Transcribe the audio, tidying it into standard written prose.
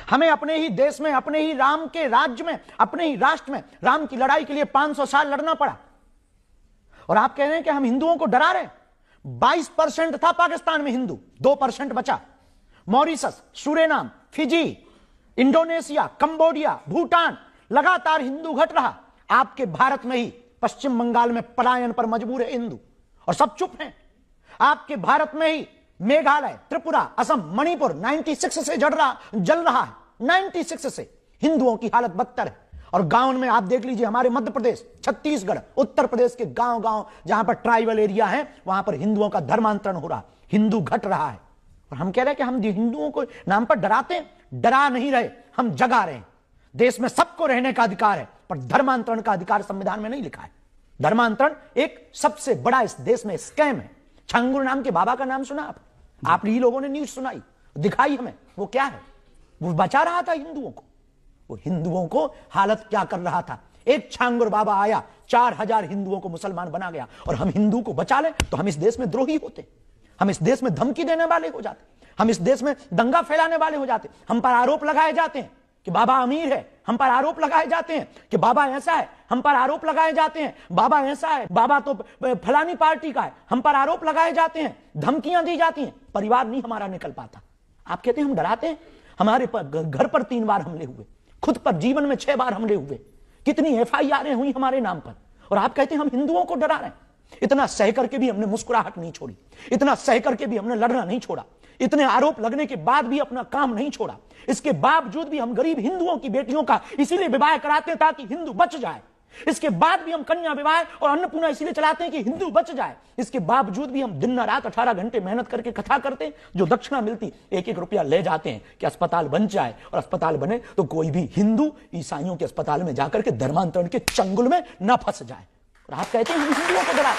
हमें अपने ही देश में, अपने ही राम के राज्य में, अपने ही राष्ट्र में राम की लड़ाई के लिए 500 साल लड़ना पड़ा। और आप कह रहे हैं कि हम हिंदुओं को डरा रहे हैं। 22% था पाकिस्तान में हिंदू, 2% बचा। Mauritius, Suriname, Fiji, Indonesia, Cambodia, Bhutan, लगातार हिंदू घट रहा। आपके भारत में ही पश्चिम बंगाल में पलायन पर मजबूर है हिंदू, और सब चुप हैं। आपके भारत में ही मेघालय, त्रिपुरा, असम, मणिपुर 96 से जल रहा है। 96 से हिंदुओं की हालत बदतर है। और गांव में आप देख लीजिए, हमारे मध्य प्रदेश, छत्तीसगढ़, उत्तर प्रदेश के गांव गांव जहां पर ट्राइबल एरिया है, वहां पर हिंदुओं का धर्मांतरण हो रहा, हिंदू घट रहा है। और हम कह रहे हैं कि हम हिंदुओं को नाम पर डराते हैं। डरा नहीं रहे, हम जगा रहे हैं। देश में सबको रहने का अधिकार है, पर धर्मांतरण का अधिकार संविधान में नहीं लिखा है। धर्मांतरण एक सबसे बड़ा इस देश में स्कैम है। छांगुर नाम के बाबा का नाम सुना आप ही लोगों ने न्यूज सुनाई, दिखाई हमें। वो क्या है? वो बचा रहा था हिंदुओं को। वो हिंदुओं को हालत क्या कर रहा था? एक छांगुर बाबा आया, 4000 हिंदुओं को मुसलमान बना गया। और हम हिंदू को बचा ले तो हम इस देश में द्रोही होते, हम इस देश में धमकी देने वाले हो जाते, हम इस देश में दंगा फैलाने वाले हो जाते। हम पर आरोप लगाए जाते हैं कि बाबा अमीर है, हम पर आरोप लगाए जाते हैं कि बाबा ऐसा है, हम पर आरोप लगाए जाते हैं बाबा ऐसा है, बाबा तो फलानी पार्टी का है, हम पर आरोप लगाए जाते हैं, धमकियां दी जाती हैं। परिवार नहीं हमारा निकल पाता। आप कहते हैं हम डराते हैं। हमारे घर पर 3 बार हमले हुए, खुद पर जीवन में 6 बार हमले हुए, कितनी FIR हुई हमारे नाम पर। और आप कहते हैं हम हिंदुओं को डरा रहे हैं। इतना सह करके भी हमने मुस्कुराहट नहीं छोड़ी, इतना सह करके भी हमने लड़ना नहीं छोड़ा, इतने आरोप लगने के बाद भी अपना काम नहीं छोड़ा। इसके बावजूद भी हम गरीब हिंदुओं की बेटियों का इसीलिए विवाह कराते हैं ताकि हिंदू बच जाए। इसके बाद भी हम कन्या विवाह और अन्नपूर्णा इसीलिए चलाते हैं कि हिंदू बच जाए। इसके बावजूद भी हम दिन रात 18 घंटे मेहनत करके कथा करते हैं। जो दक्षिणा मिलती 1-1 रुपया ले जाते हैं कि अस्पताल बन जाए, और अस्पताल बने तो कोई भी हिंदू ईसाइयों के अस्पताल में जाकर के धर्मांतरण के चंगुल में न फंस जाए। और आप कहते हैं हम हिंदुओं को डरा